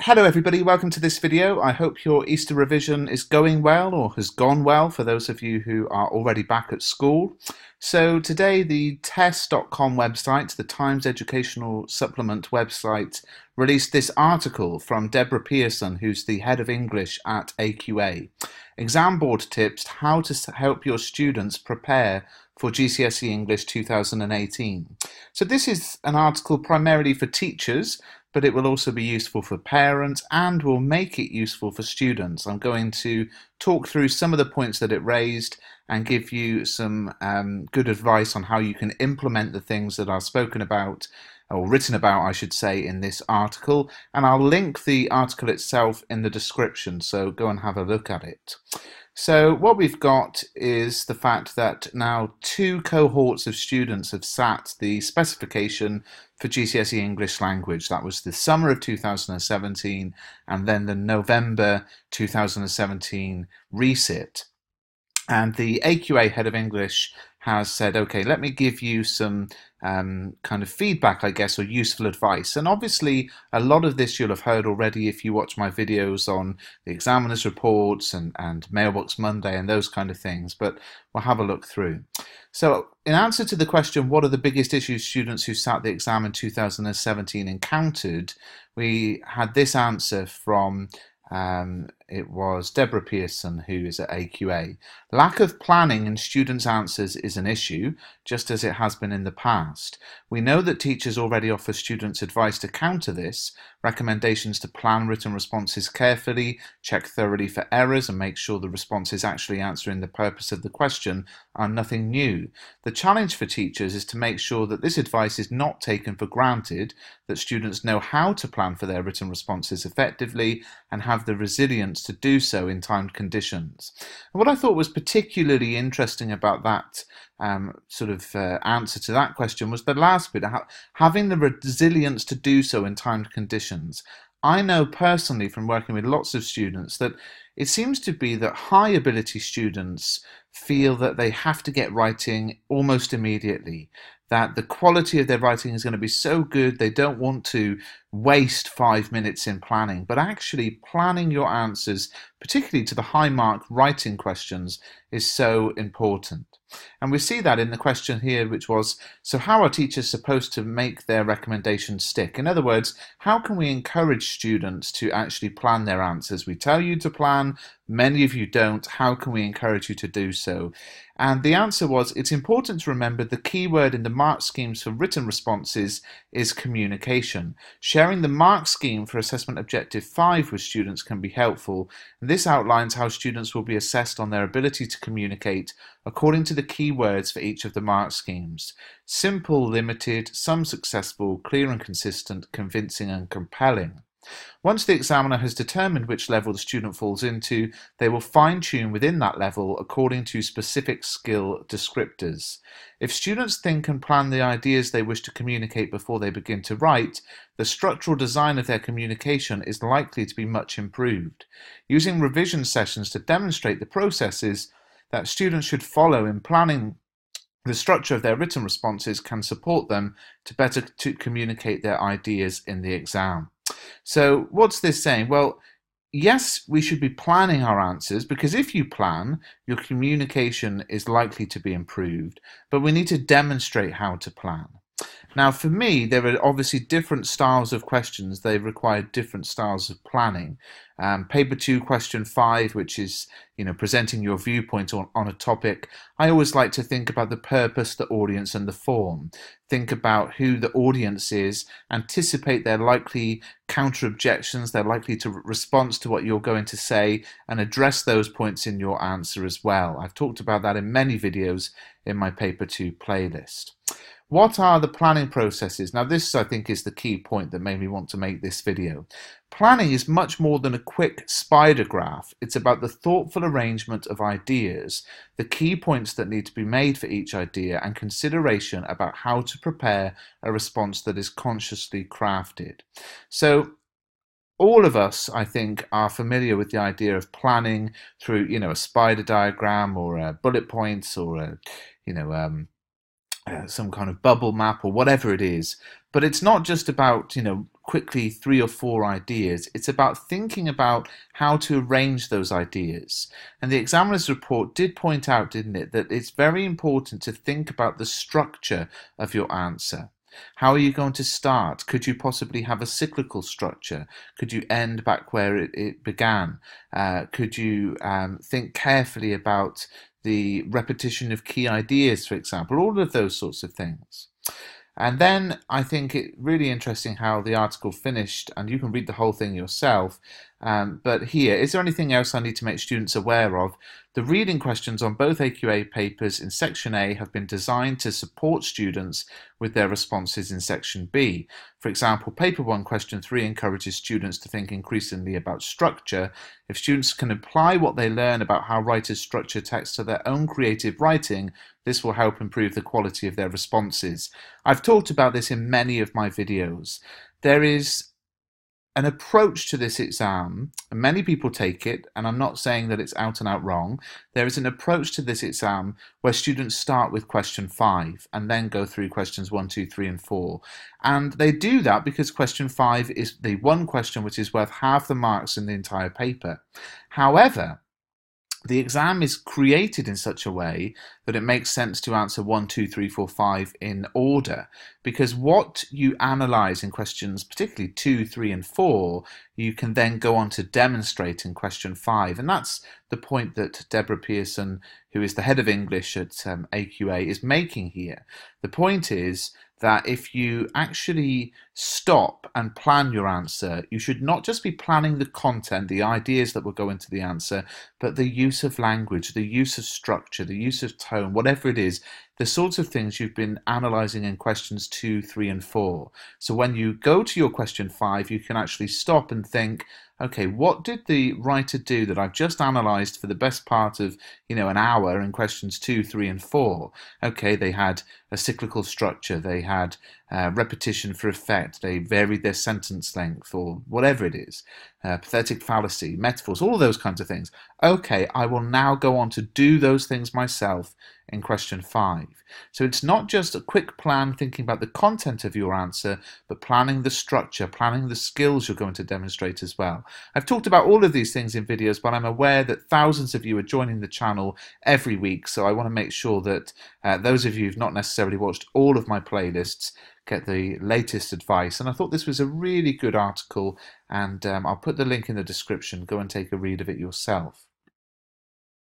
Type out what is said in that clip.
Hello everybody, welcome to this video. I hope your Easter revision is going well or has gone well for those of you who are already back at school. So today the test.com website, the Times Educational Supplement website, released this article from Deborah Pearson, who's the head of English at AQA. Exam board tips, how to help your students prepare for GCSE English 2018. So this is an article primarily for teachers, but it will also be useful for parents and will make it useful for students. I'm going to talk through some of the points that it raised and give you some good advice on how you can implement the things that are spoken about, or written about, I should say, in this article. And I'll link the article itself in the description, so go and have a look at it. So what we've got is the fact that now 2 cohorts of students have sat the specification for GCSE English language. That was the summer of 2017 and then the November 2017 resit. And the AQA head of English has said, okay, let me give you some kind of feedback, I guess, or useful advice. And obviously, a lot of this you'll have heard already if you watch my videos on the examiner's reports and Mailbox Monday and those kind of things, but we'll have a look through. So in answer to the question, what are the biggest issues students who sat the exam in 2017 encountered, we had this answer from it was Deborah Pearson, who is at AQA. Lack of planning in students' answers is an issue, just as it has been in the past. We know that teachers already offer students advice to counter this, recommendations to plan written responses carefully, check thoroughly for errors, and make sure the response is actually answering the purpose of the question are nothing new. The challenge for teachers is to make sure that this advice is not taken for granted, that students know how to plan for their written responses effectively and have the resilience to do so in timed conditions. And what I thought was particularly interesting about that answer to that question was the last bit, having the resilience to do so in timed conditions. I know personally from working with lots of students that it seems to be that high ability students feel that they have to get writing almost immediately, that the quality of their writing is going to be so good they don't want to waste 5 minutes in planning, but actually planning your answers, particularly to the high mark writing questions, is so important. And we see that in the question here, which was, so how are teachers supposed to make their recommendations stick? In other words, how can we encourage students to actually plan their answers? We tell you to plan, many of you don't. How can we encourage you to do so? And the answer was, it's important to remember the key word in the mark schemes for written responses is communication. Sharing the mark scheme for assessment objective 5 with students can be helpful. And this outlines how students will be assessed on their ability to communicate according to the key words for each of the mark schemes. Simple, limited, some successful, clear and consistent, convincing and compelling. Once the examiner has determined which level the student falls into, they will fine-tune within that level according to specific skill descriptors. If students think and plan the ideas they wish to communicate before they begin to write, the structural design of their communication is likely to be much improved. Using revision sessions to demonstrate the processes that students should follow in planning the structure of their written responses can support them to better communicate their ideas in the exam. So what's this saying? Well, yes, we should be planning our answers, because if you plan, your communication is likely to be improved, but we need to demonstrate how to plan. Now, for me, there are obviously different styles of questions. They require different styles of planning. Paper 2, question 5, which is, presenting your viewpoint on a topic. I always like to think about the purpose, the audience, and the form. Think about who the audience is, anticipate their likely counter-objections, their likely response to what you're going to say, and address those points in your answer as well. I've talked about that in many videos in my Paper 2 playlist. What are the planning processes? Now this, I think, is the key point that made me want to make this video. Planning is much more than a quick spider graph. It's about the thoughtful arrangement of ideas, the key points that need to be made for each idea, and consideration about how to prepare a response that is consciously crafted. So all of us, I think, are familiar with the idea of planning through, a spider diagram or bullet points or some kind of bubble map or whatever it is. But it's not just about, quickly 3 or 4 ideas. It's about thinking about how to arrange those ideas. And the examiner's report did point out, didn't it, that it's very important to think about the structure of your answer. How are you going to start? Could you possibly have a cyclical structure? Could you end back where it began? Could you think carefully about the repetition of key ideas, for example? All of those sorts of things. And then I think it really interesting how the article finished, and you can read the whole thing yourself. But here, is there anything else I need to make students aware of? The reading questions on both AQA papers in Section A have been designed to support students with their responses in Section B. For example, Paper 1, Question 3 encourages students to think increasingly about structure. If students can apply what they learn about how writers structure text to their own creative writing, this will help improve the quality of their responses. I've talked about this in many of my videos. There is an approach to this exam, and many people take it, and I'm not saying that it's out and out wrong. There is an approach to this exam where students start with question 5 and then go through questions 1, 2, 3, and 4. And they do that because question 5 is the one question which is worth half the marks in the entire paper. However, the exam is created in such a way that it makes sense to answer 1, 2, 3, 4, 5 in order, because what you analyse in questions, particularly 2, 3, and 4, you can then go on to demonstrate in question 5. And that's the point that Deborah Pearson, who is the head of English at AQA, is making here. The point is that if you actually stop and plan your answer, you should not just be planning the content, the ideas that will go into the answer, but the use of language, the use of structure, the use of tone, whatever it is, the sorts of things you've been analysing in questions 2, 3, and 4. So when you go to your question 5, you can actually stop and think, okay, what did the writer do that I've just analysed for the best part of, an hour in questions 2, 3, and 4? Okay, they had a cyclical structure, they had repetition for effect, they varied their sentence length, or whatever it is, pathetic fallacy, metaphors, all those kinds of things. Okay, I will now go on to do those things myself in question 5. So it's not just a quick plan thinking about the content of your answer, but planning the structure, planning the skills you're going to demonstrate as well. I've talked about all of these things in videos, but I'm aware that thousands of you are joining the channel every week, so I want to make sure that those of you who've not necessarily watched all of my playlists get the latest advice. And I thought this was a really good article, and I'll put the link in the description. Go and take a read of it yourself.